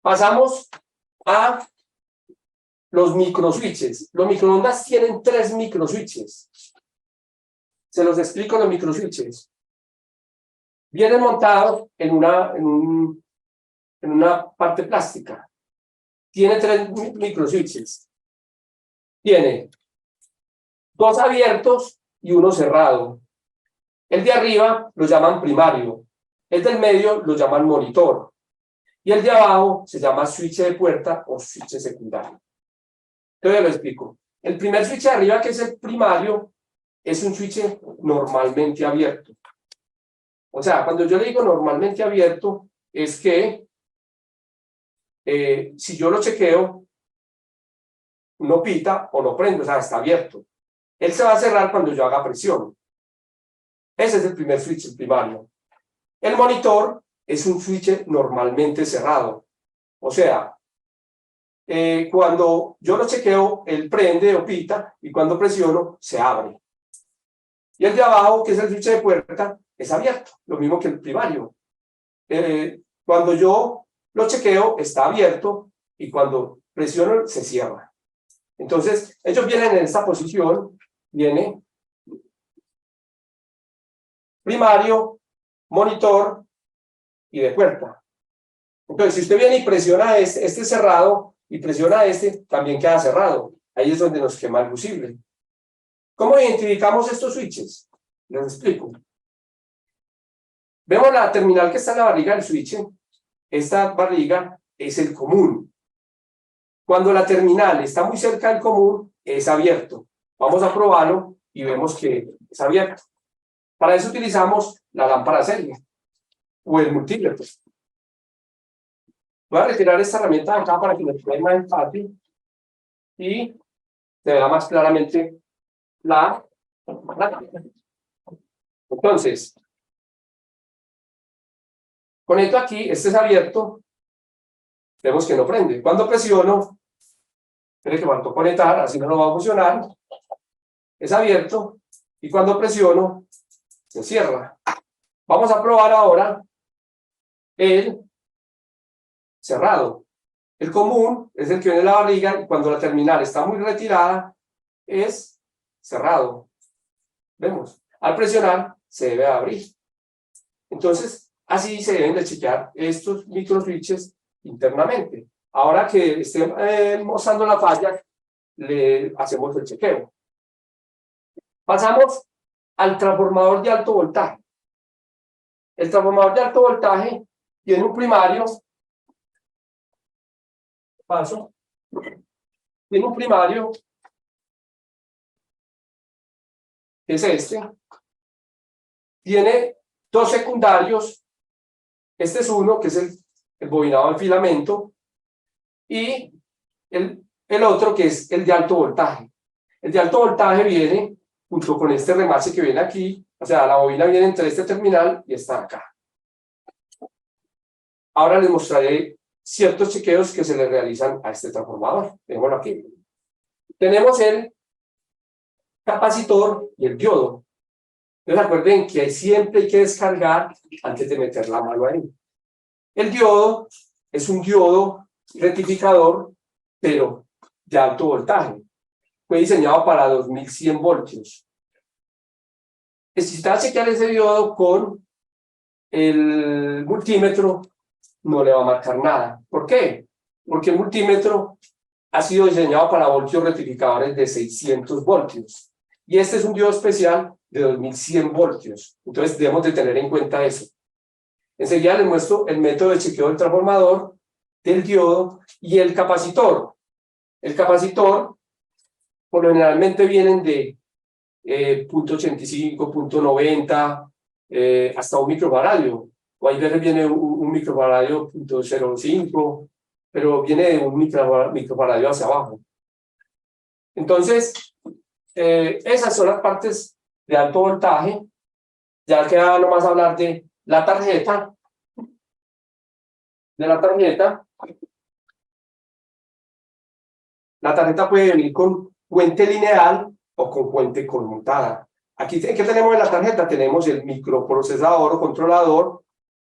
Pasamos a los microswitches. Los microondas tienen 3 microswitches. Se los explico los microswitches. Vienen montados en una parte plástica. Tiene 3 microswitches. Tiene 2 abiertos y 1 cerrado. El de arriba lo llaman primario. El del medio lo llaman monitor. Y el de abajo se llama switch de puerta o switch secundario. Entonces lo explico. El primer switch de arriba, que es el primario, es un switch normalmente abierto. O sea, cuando yo le digo normalmente abierto, es que si yo lo chequeo, no pita o no prende, o sea, está abierto. Él se va a cerrar cuando yo haga presión. Ese es el primer switch, el primario. El monitor es un switch normalmente cerrado. O sea, cuando yo lo chequeo, él prende o pita, y cuando presiono, se abre. Y el de abajo, que es el switch de puerta, es abierto, lo mismo que el primario. Cuando yo lo chequeo, está abierto, y cuando presiono, se cierra. Entonces, ellos vienen en esta posición, viene primario, monitor y de puerta. Entonces, si usted viene y presiona este cerrado, y presiona este, también queda cerrado. Ahí es donde nos quema el fusible. ¿Cómo identificamos estos switches? Les explico. Vemos la terminal que está en la barriga del switch. Esta barriga es el común. Cuando la terminal está muy cerca del común, es abierto. Vamos a probarlo y vemos que es abierto. Para eso utilizamos la lámpara serie o el multímetro. Voy a retirar esta herramienta de acá para que nos quede más fácil y se vea más claramente la. Entonces, conecto aquí, este es abierto, vemos que no prende. Cuando presiono, espere que faltó conectar, así no lo va a funcionar, es abierto, y cuando presiono, se cierra. Vamos a probar ahora el cerrado. El común es el que viene en la barriga, y cuando la terminal está muy retirada, es cerrado. Vemos, al presionar, se debe abrir. Entonces, así se deben de chequear estos microswitches internamente. Ahora que esté mostrando la falla, le hacemos el chequeo. Pasamos al transformador de alto voltaje. El transformador de alto voltaje tiene un primario. Tiene un primario, que es este. Tiene 2 secundarios. Este es uno, que es el bobinado de filamento, y el otro, que es el de alto voltaje. El de alto voltaje viene junto con este remache que viene aquí, o sea, la bobina viene entre este terminal y está acá. Ahora les mostraré ciertos chequeos que se le realizan a este transformador. Démoslo aquí. Tenemos el capacitor y el diodo. Entonces recuerden que siempre hay que descargar antes de meter la mano ahí. El diodo es un diodo rectificador, pero de alto voltaje. Fue diseñado para 2100 voltios. Necesita chequear ese diodo con el multímetro, no le va a marcar nada. ¿Por qué? Porque el multímetro ha sido diseñado para voltios rectificadores de 600 voltios. Y este es un diodo especial de 2100 voltios. Entonces debemos de tener en cuenta eso. Enseguida les muestro el método de chequeo del transformador, del diodo y el capacitor. El capacitor, por lo generalmente vienen de 0.85, 0.90, hasta un microfaradio. O hay veces viene un microfaradio 0.05, pero viene de un microfaradio hacia abajo. Entonces, esas son las partes de alto voltaje. Ya queda nomás hablar de la tarjeta. La tarjeta puede venir con fuente lineal o con fuente conmutada. Aquí, ¿qué tenemos en la tarjeta? Tenemos el microprocesador o controlador,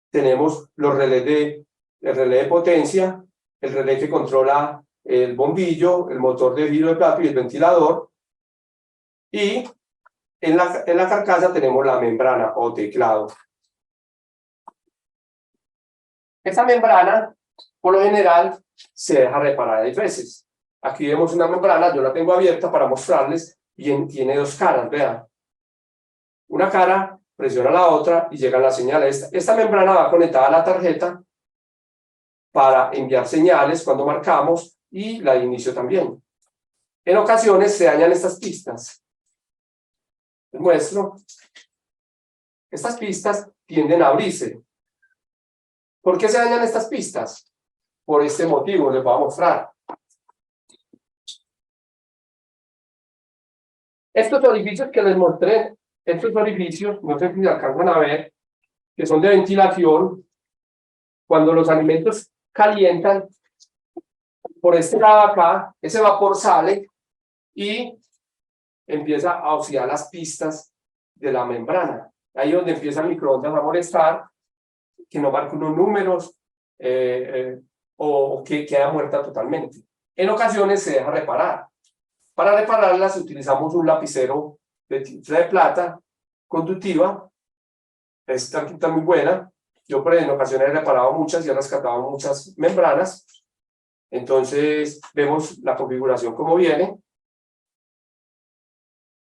tenemos el relé de potencia, el relé que controla el bombillo, el motor de giro de plato y el ventilador. Y en la carcasa tenemos la membrana o teclado. Esta membrana, por lo general, se deja reparar 10 veces. Aquí vemos una membrana, yo la tengo abierta para mostrarles, y tiene dos caras, vean. Una cara presiona la otra y llega la señal. Esta membrana va conectada a la tarjeta para enviar señales cuando marcamos y la de inicio también. En ocasiones se dañan estas pistas. Les muestro. Estas pistas tienden a abrirse. ¿Por qué se dañan estas pistas? Por este motivo, les voy a mostrar. Estos orificios que les mostré, estos orificios, no sé si se alcanzan a ver, que son de ventilación, cuando los alimentos calientan, por este lado acá, ese vapor sale y empieza a oxidar las pistas de la membrana. Ahí es donde empieza el microondas a molestar, que no marque unos números o que queda muerta totalmente. En ocasiones se deja reparar. Para repararlas utilizamos un lapicero de plata conductiva. Esta está muy buena. Yo en ocasiones he reparado muchas y he rescatado muchas membranas. Entonces vemos la configuración como viene.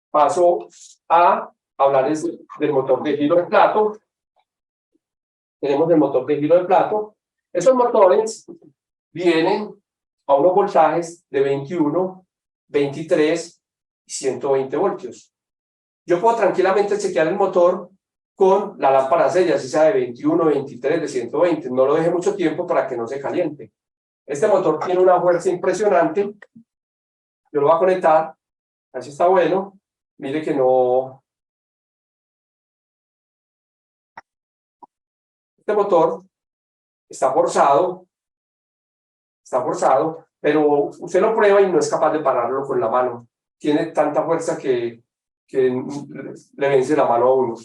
Paso a hablarles del motor de giro de plato. Tenemos el motor de giro de plato. Esos motores vienen a unos voltajes de 21, 23 y 120 voltios. Yo puedo tranquilamente chequear el motor con la lámpara sella, si sea de 21, 23, de 120. No lo deje mucho tiempo para que no se caliente. Este motor tiene una fuerza impresionante. Yo lo voy a conectar. A ver si está bueno. Mire que no. Este motor está forzado, pero usted lo prueba y no es capaz de pararlo con la mano. Tiene tanta fuerza que le vence la mano a uno.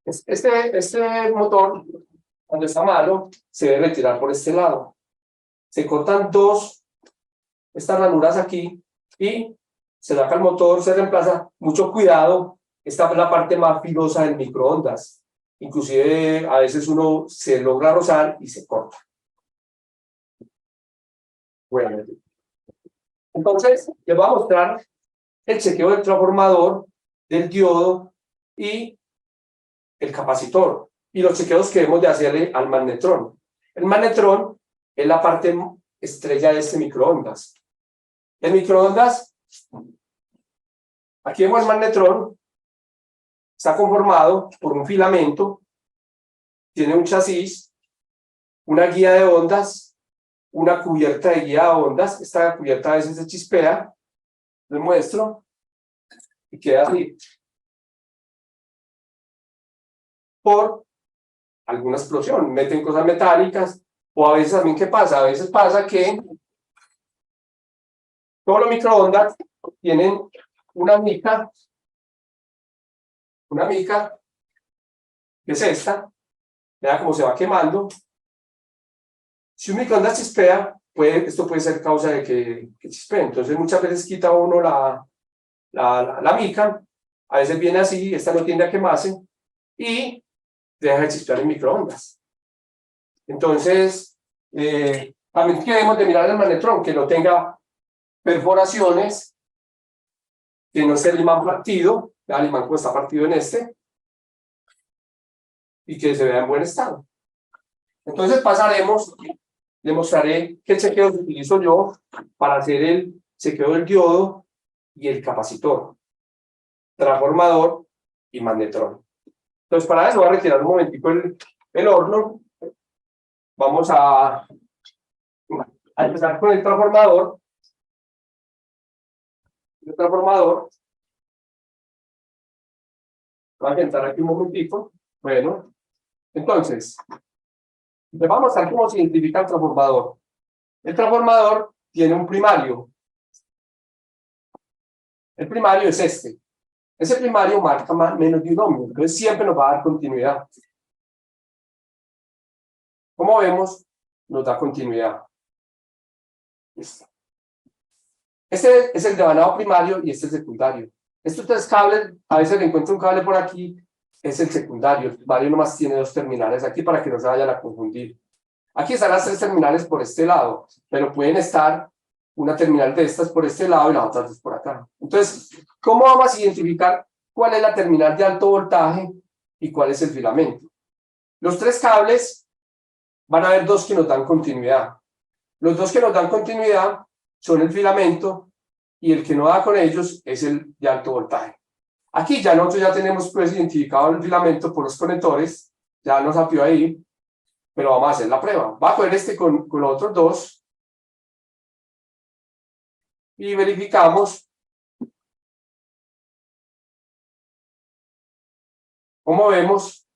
Este motor, cuando está malo, se debe retirar por este lado. Se cortan estas ranuras aquí y se saca el motor, se reemplaza. Mucho cuidado, esta es la parte más filosa del microondas. Inclusive a veces uno se logra rozar y se corta. Bueno, entonces les voy a mostrar el chequeo del transformador, del diodo y el capacitor, y los chequeos que debemos de hacerle al magnetrón. El magnetrón es la parte estrella de este microondas. El microondas, aquí vemos el magnetrón, está conformado por un filamento, tiene un chasis, una guía de ondas, una cubierta de guía de ondas. Esta cubierta a veces se chispea, les muestro, y queda así. Por alguna explosión, meten cosas metálicas, o a veces también, ¿qué pasa? A veces pasa que todos los microondas tienen una mica, que es esta, vean cómo se va quemando. Si un microondas chispea, esto puede ser causa de que chispee. Entonces muchas veces quita uno la mica, a veces viene así, esta no tiende a quemarse, y deja de chispear el microondas. Entonces, también debemos de mirar el magnetrón, que no tenga perforaciones, que no esté el imán partido, el imán como está partido en este, y que se vea en buen estado. Entonces pasaremos, le mostraré qué chequeos utilizo yo para hacer el chequeo del diodo y el capacitor, transformador y magnetrón. Entonces para eso voy a retirar un momentico el horno. Vamos a empezar con el transformador. Voy a sentar aquí un momentito. Bueno, entonces, le vamos a ver cómo se identifica el transformador. El transformador tiene un primario. El primario es este. Ese primario marca menos de un ohmio, entonces siempre nos va a dar continuidad. Como vemos, nos da continuidad. Listo. Este es el devanado primario y este es el secundario. Estos tres cables, a veces le encuentro un cable por aquí, es el secundario. El primario nomás tiene dos terminales aquí para que no se vayan a confundir. Aquí están las tres terminales por este lado, pero pueden estar una terminal de estas por este lado y las otras dos por acá. Entonces, ¿cómo vamos a identificar cuál es la terminal de alto voltaje y cuál es el filamento? Los tres cables van a haber dos que nos dan continuidad. Los dos que nos dan continuidad son el filamento y el que no da con ellos es el de alto voltaje. Aquí ya nosotros ya tenemos pues identificado el filamento por los conectores, ya nos apió ahí, pero vamos a hacer la prueba. Va a coger este con los otros dos y verificamos como vemos,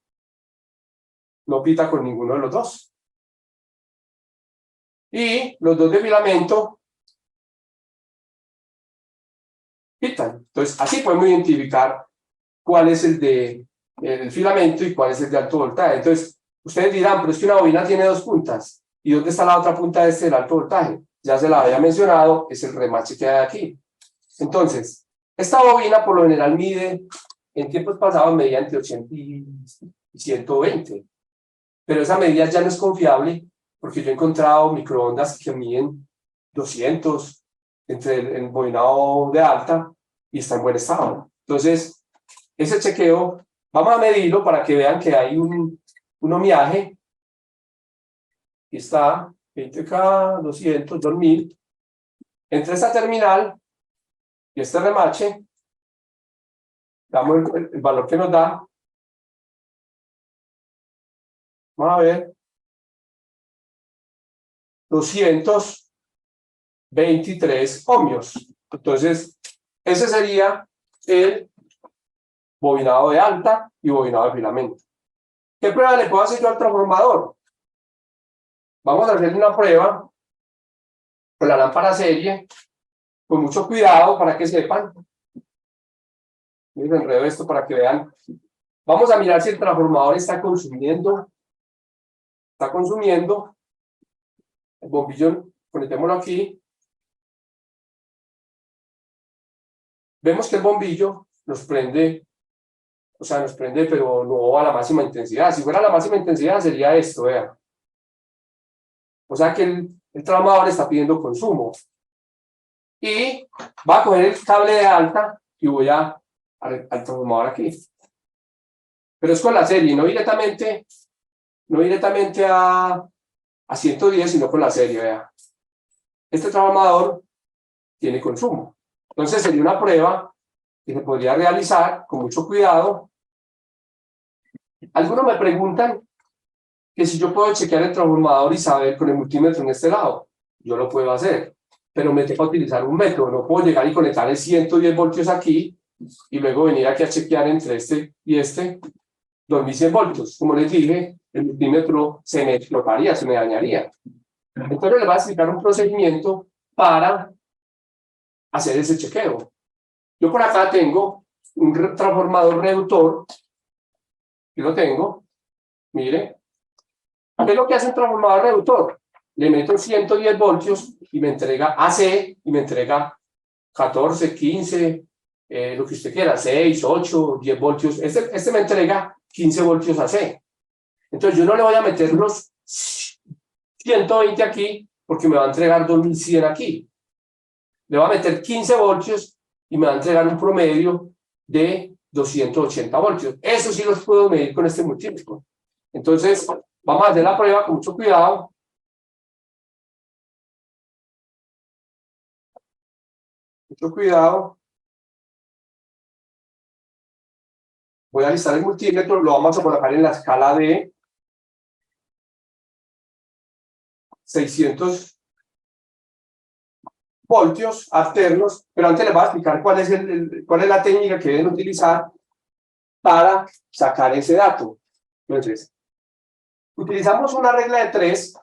no pita con ninguno de los dos. Y los dos de filamento pitan. Entonces, así podemos identificar cuál es el filamento y cuál es el de alto voltaje. Entonces, ustedes dirán, pero es que una bobina tiene dos puntas. ¿Y dónde está la otra punta de este del alto voltaje? Ya se la había mencionado, es el remache que hay aquí. Entonces, esta bobina por lo general mide, en tiempos pasados medía entre 80 y 120. Pero esa medida ya no es confiable porque yo he encontrado microondas que miden 200 entre el bobinado de alta y está en buen estado. Entonces, ese chequeo, vamos a medirlo para que vean que hay un ohmiaje. Aquí está, 20K, 200, 2000. Entre esta terminal y este remache, damos el valor que nos da. Vamos a ver. 223 ohmios. Entonces, ese sería el bobinado de alta y bobinado de filamento. ¿Qué prueba le puedo hacer yo al transformador? Vamos a hacer una prueba con la lámpara serie, con mucho cuidado para que sepan. Miren, enredo esto para que vean. Vamos a mirar si el transformador está consumiendo. Está consumiendo. El bombillo, conectémoslo aquí. Vemos que el bombillo nos prende, o sea, nos prende, pero no a la máxima intensidad. Si fuera a la máxima intensidad sería esto, vean. O sea que el transformador está pidiendo consumo. Y va a coger el cable de alta y voy al transformador aquí. Pero es con la serie, no directamente a 110, sino con la serie, vean. Este transformador tiene consumo. Entonces sería una prueba que se podría realizar con mucho cuidado. Algunos me preguntan que si yo puedo chequear el transformador y saber con el multímetro en este lado. Yo lo puedo hacer, pero me tengo que utilizar un método. No puedo llegar y conectar el 110 voltios aquí y luego venir aquí a chequear entre este y este 2100 voltios. Como les dije, el multímetro se me explotaría, se me dañaría. Entonces les voy a explicar un procedimiento para hacer ese chequeo. Yo por acá tengo un transformador reductor, aquí lo tengo, mire. ¿Qué es lo que hace un transformador reductor? Le meto 110 voltios y me entrega AC y me entrega 14, 15, lo que usted quiera, 6, 8, 10 voltios. Este me entrega 15 voltios AC. Entonces yo no le voy a meter los 120 aquí porque me va a entregar 2100 aquí. Le voy a meter 15 voltios y me va a entregar un promedio de 280 voltios. Eso sí los puedo medir con este multímetro. Entonces, vamos a hacer la prueba con mucho cuidado. Mucho cuidado. Voy a alistar el multímetro, lo vamos a colocar en la escala de 600 voltios alternos, pero antes les voy a explicar cuál es la técnica que deben utilizar para sacar ese dato. Entonces, utilizamos una regla de 3.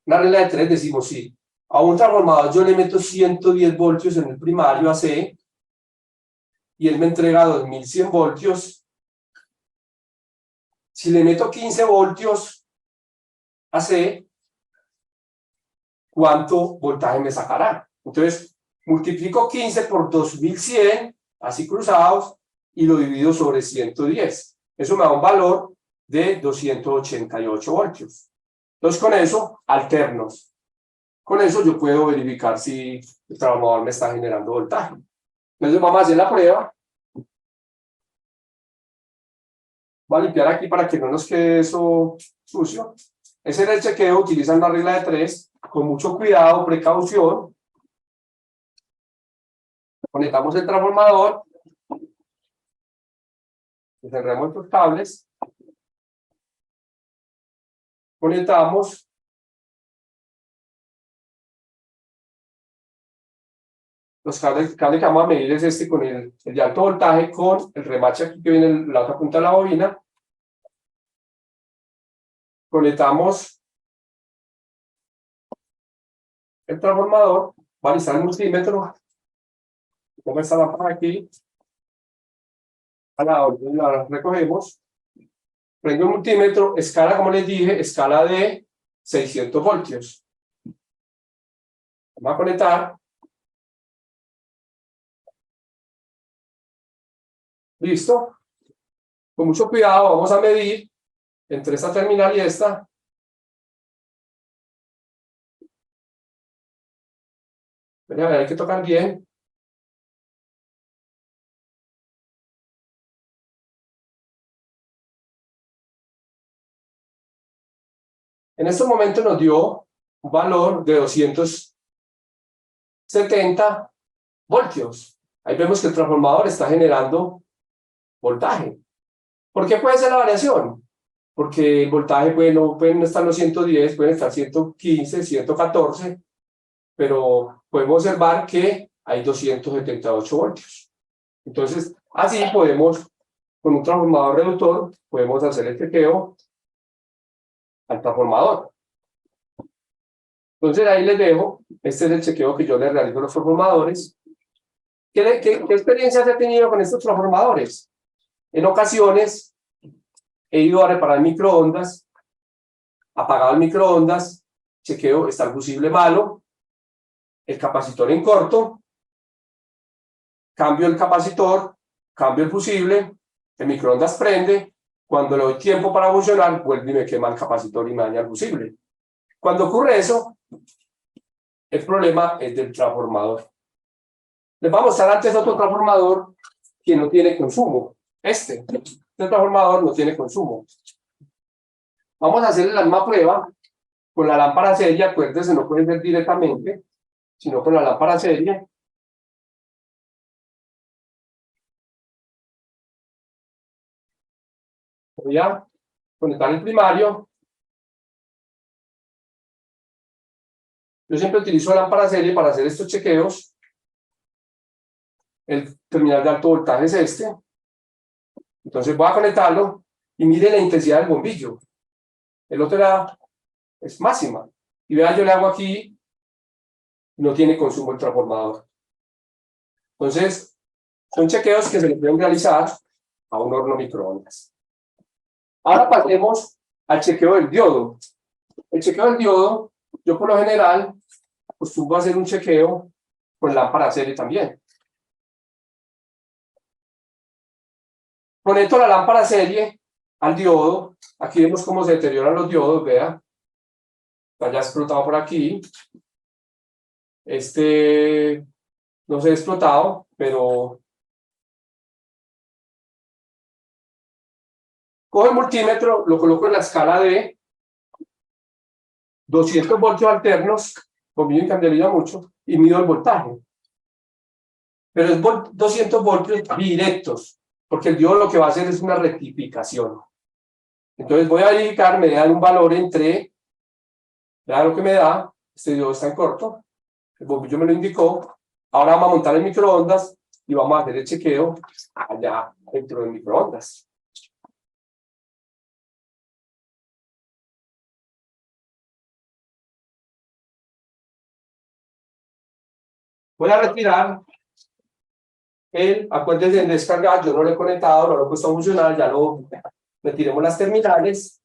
Una regla de 3 decimos, sí, a un transformador yo le meto 110 voltios en el primario AC y él me entrega 2100 voltios. Si le meto 15 voltios AC, ¿cuánto voltaje me sacará? Entonces, multiplico 15 por 2100, así cruzados, y lo divido sobre 110. Eso me da un valor de 288 voltios. Entonces, con eso, alternos. Con eso yo puedo verificar si el transformador me está generando voltaje. Entonces, vamos a hacer la prueba. Voy a limpiar aquí para que no nos quede eso sucio. Ese es el chequeo utilizando la regla de 3, con mucho cuidado, precaución. Conectamos el transformador, cerramos estos cables, conectamos los cables que vamos a medir es este con el de alto voltaje, con el remache aquí que viene en la otra punta de la bobina. Conectamos el transformador, va a alistar el multímetro, pongo esta lámpara aquí, la recogemos, prendo el multímetro, escala, como les dije, escala de 600 voltios. Vamos a conectar. Listo. Con mucho cuidado vamos a medir entre esta terminal y esta. A ver, hay que tocar bien. En este momento nos dio un valor de 270 voltios. Ahí vemos que el transformador está generando voltaje. ¿Por qué puede ser la variación? Porque el voltaje pueden estar los 110, pueden estar 115, 114, pero podemos observar que hay 278 voltios. Entonces, así podemos, con un transformador reductor, podemos hacer el chequeo al transformador. Entonces, ahí les dejo. Este es el chequeo que yo les realizo a los transformadores. ¿Qué experiencias he tenido con estos transformadores? En ocasiones he ido a reparar microondas, apagado el microondas, chequeo, está el fusible malo, el capacitor en corto, cambio el capacitor, cambio el fusible, el microondas prende, cuando le doy tiempo para funcionar, vuelve y me quema el capacitor y me daña el fusible. Cuando ocurre eso, el problema es del transformador. Les vamos a mostrar antes otro transformador que no tiene consumo. Este transformador no tiene consumo. Vamos a hacer la misma prueba con la lámpara serie. Acuérdense, no puede ser directamente, sino con la lámpara serie. Voy a conectar el primario. Yo siempre utilizo la lámpara serie para hacer estos chequeos. El terminal de alto voltaje es este. Entonces voy a conectarlo y mire la intensidad del bombillo. El otro es máxima. Y vean, yo le hago aquí, no tiene consumo el transformador. Entonces, son chequeos que se le pueden realizar a un horno microondas. Ahora pasemos al chequeo del diodo. El chequeo del diodo, yo por lo general acostumbro a hacer un chequeo con lámpara serie también. Conecto la lámpara serie al diodo. Aquí vemos cómo se deterioran los diodos, vea. Está ya explotado por aquí. Este no se ha explotado, pero cojo el multímetro, lo coloco en la escala de 200 voltios alternos, bombillo incandelaria mucho, y mido el voltaje. Pero es 200 voltios directos, porque el diodo lo que va a hacer es una rectificación. Entonces voy a verificar, me da un valor entre, vea lo que me da, este diodo está en corto, el bombillo me lo indicó. Ahora vamos a montar el microondas y vamos a hacer el chequeo allá dentro del microondas. Voy a retirar acuérdense de descargar, yo no lo he conectado, no lo he puesto a funcionar, ya lo retiremos las terminales.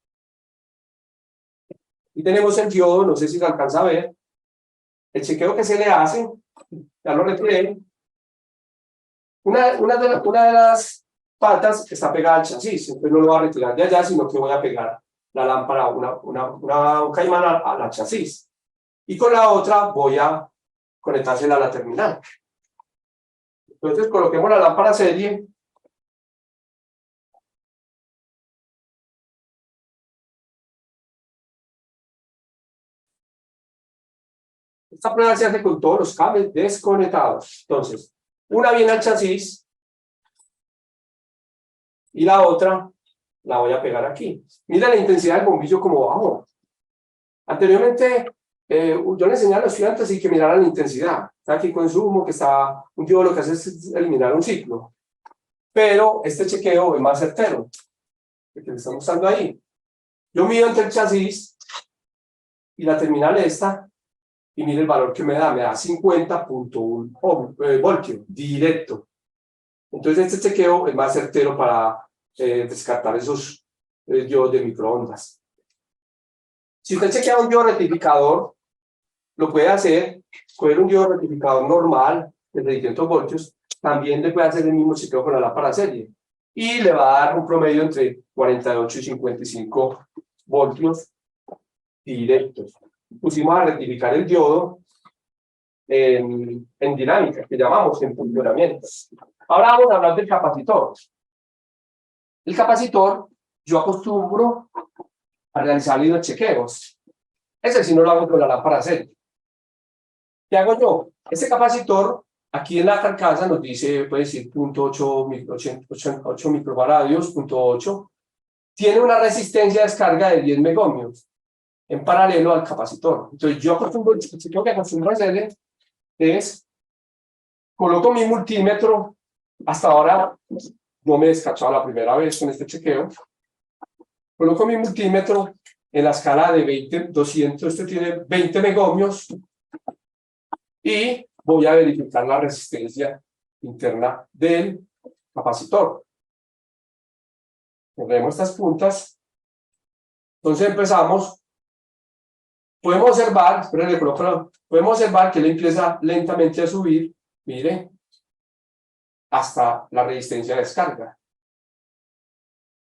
Y tenemos el diodo, no sé si se alcanza a ver. el chequeo que se le hace, ya lo retiré, una de las patas está pegada al chasis, entonces no lo voy a retirar de allá, sino que voy a pegar la lámpara, un caimán a la chasis. Y con la otra voy a conectársela a la terminal. Entonces coloquemos la lámpara serie. Esta prueba se hace con todos los cables desconectados. Entonces, una viene al chasis y la otra la voy a pegar aquí. Mira la intensidad del bombillo como bajó. Anteriormente, yo le enseñé a los estudiantes y que miraran la intensidad. Está aquí consumo, que está un diodo, lo que hace es eliminar un ciclo. Pero este chequeo es más certero, el que le estamos mostrando ahí. Yo mido entre el chasis y la terminal esta, y mire el valor que me da 50.1 voltio, directo. Entonces este chequeo es más certero para descartar esos diodos de microondas. Si usted chequea un diodo rectificador, lo puede hacer, coger un diodo rectificador normal, de 600 voltios, también le puede hacer el mismo chequeo con la lámpara serie. Y le va a dar un promedio entre 48 y 55 voltios directos. Pusimos a rectificar el diodo en dinámica, que llamamos en funcionamiento. Ahora vamos a hablar del capacitor. El capacitor, yo acostumbro a realizar los chequeos. Ese sí no lo hago con la lámpara serie. ¿Qué hago yo? Este capacitor, aquí en la carcasa nos dice, puede decir 0.8 microfaradios, 0.8, tiene una resistencia de descarga de 10 megohmios en paralelo al capacitor. Entonces yo acostumbro, el chequeo que acostumbro a hacer es, coloco mi multímetro, hasta ahora no me he descachado la primera vez con este chequeo, coloco mi multímetro en la escala de 20, 200, este tiene 20 megohmios, y voy a verificar la resistencia interna del capacitor. Ponemos estas puntas. Entonces empezamos. Podemos observar, podemos observar que él empieza lentamente a subir, mire, hasta la resistencia de descarga.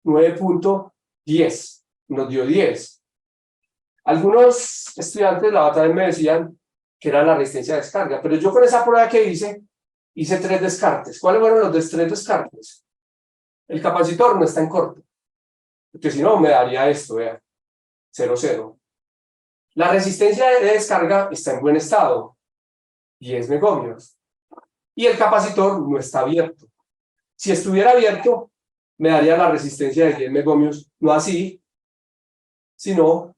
9.10, nos dio 10. Algunos estudiantes la otra vez me decían que era la resistencia de descarga, pero yo con esa prueba que hice 3 descartes. ¿Cuáles fueron los 3 descartes? El capacitor no está en corto, porque si no me daría esto, vea, 0, 0. La resistencia de descarga está en buen estado, 10 megohmios, y el capacitor no está abierto. Si estuviera abierto, me daría la resistencia de 10 megohmios, no así, sino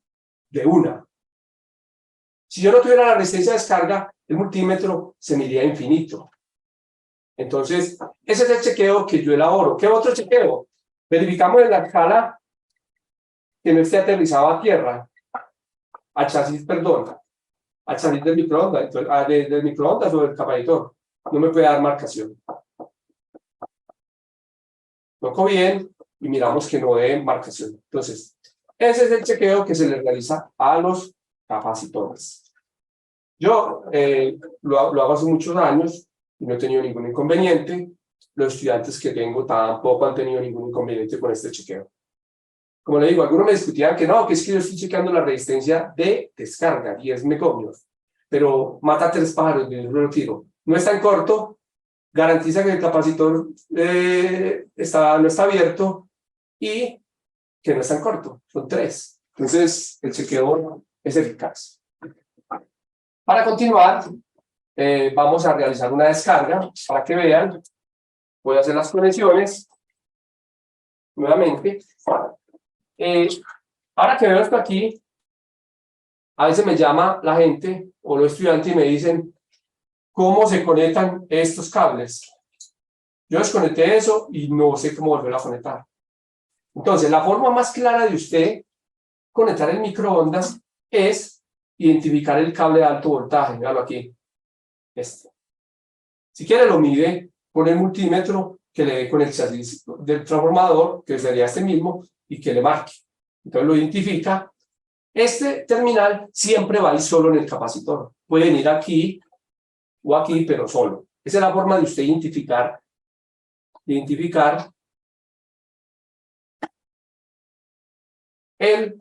de 1. Si yo no tuviera la resistencia de descarga, el multímetro se me iría infinito. Entonces, ese es el chequeo que yo elaboro. ¿Qué otro chequeo? Verificamos en la escala que no esté aterrizado a tierra, a chasis, perdón, a chasis del microondas, del microondas o del capacitor. No me puede dar marcación. Toco bien y miramos que no dé marcación. Entonces, ese es el chequeo que se le realiza a los capacitores. Yo lo hago hace muchos años y no he tenido ningún inconveniente. Los estudiantes que tengo tampoco han tenido ningún inconveniente con este chequeo. Como le digo, algunos me discutían que no, que es que yo estoy chequeando la resistencia de descarga, 10 megohmios, pero mata 3 pájaros de un solo tiro. No está en corto, garantiza que el capacitor no está abierto y que no está en corto, son 3. Entonces, el chequeo es eficaz. Para continuar, vamos a realizar una descarga para que vean. Voy a hacer las conexiones nuevamente. Ahora que veo esto aquí, a veces me llama la gente o los estudiantes y me dicen cómo se conectan estos cables. Yo desconecté eso y no sé cómo volver a conectar. Entonces, la forma más clara de usted conectar el microondas es identificar el cable de alto voltaje. Véalo aquí. Este. Si quiere lo mide con el multímetro que le dé con el chasis del transformador, que sería este mismo, y que le marque. Entonces lo identifica. Este terminal siempre va a ir solo en el capacitor. pueden ir aquí o aquí, pero solo. Esa es la forma de usted identificar el.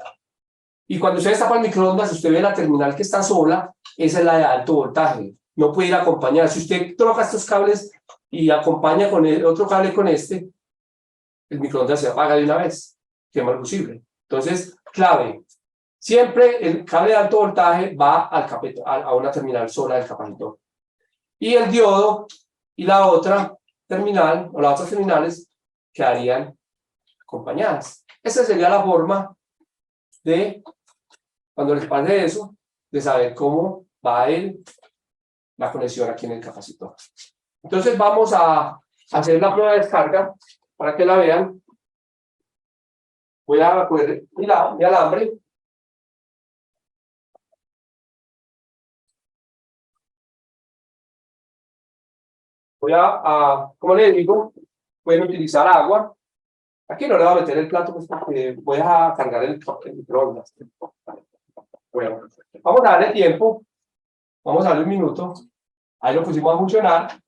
Y cuando usted está para el microondas, usted ve la terminal que está sola, esa es la de alto voltaje. No puede ir a acompañar. Si usted troca estos cables y acompaña con el otro cable con este, el microondas se apaga de una vez, que es más posible. Entonces, clave, siempre el cable de alto voltaje va a una terminal sola del capacitor. Y el diodo y la otra terminal, o las otras terminales, quedarían acompañadas. Esa sería la forma de, cuando les pase eso, de saber cómo va la conexión aquí en el capacitor. Entonces vamos a hacer la prueba de descarga para que la vean. Voy a coger mi alambre. Voy como les digo, pueden utilizar agua. Aquí no le voy a meter el plato pues, porque voy a cargar el microondas. Bueno, vamos a darle tiempo. Vamos a darle un minuto. Ahí lo pusimos a funcionar.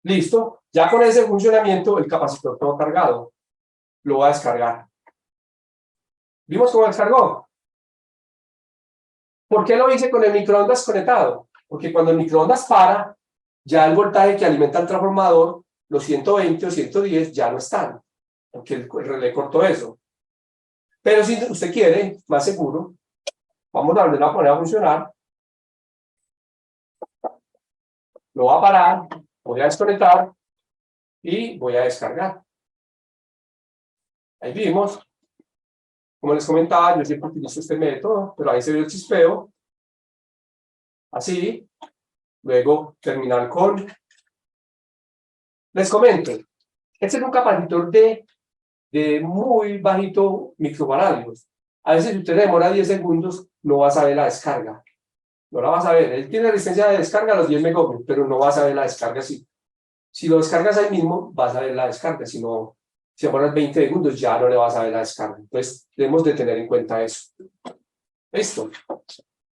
Listo. Ya con ese funcionamiento, el capacitor todo cargado. Lo voy a descargar. ¿Vimos cómo descargó? ¿Por qué lo hice con el microondas conectado? Porque cuando el microondas para, ya el voltaje que alimenta el transformador, los 120 o 110 ya no están, porque el relé cortó eso. Pero si usted quiere, más seguro, vamos a volver a poner a funcionar. Lo voy a parar, voy a desconectar y voy a descargar. Ahí vimos. Como les comentaba, yo siempre utilizo este método, pero ahí se ve el chispeo. Así. Luego terminar con. Les comento. Este es un capacitor de muy bajito microfaradios. A veces si usted demora 10 segundos, no va a saber la descarga. No la vas a ver. Él tiene resistencia de descarga a los 10 megohms, pero no vas a ver la descarga así. Si lo descargas ahí mismo, vas a ver la descarga. Si demoras 20 segundos, ya no le vas a ver la descarga. Entonces, debemos de tener en cuenta eso. Listo.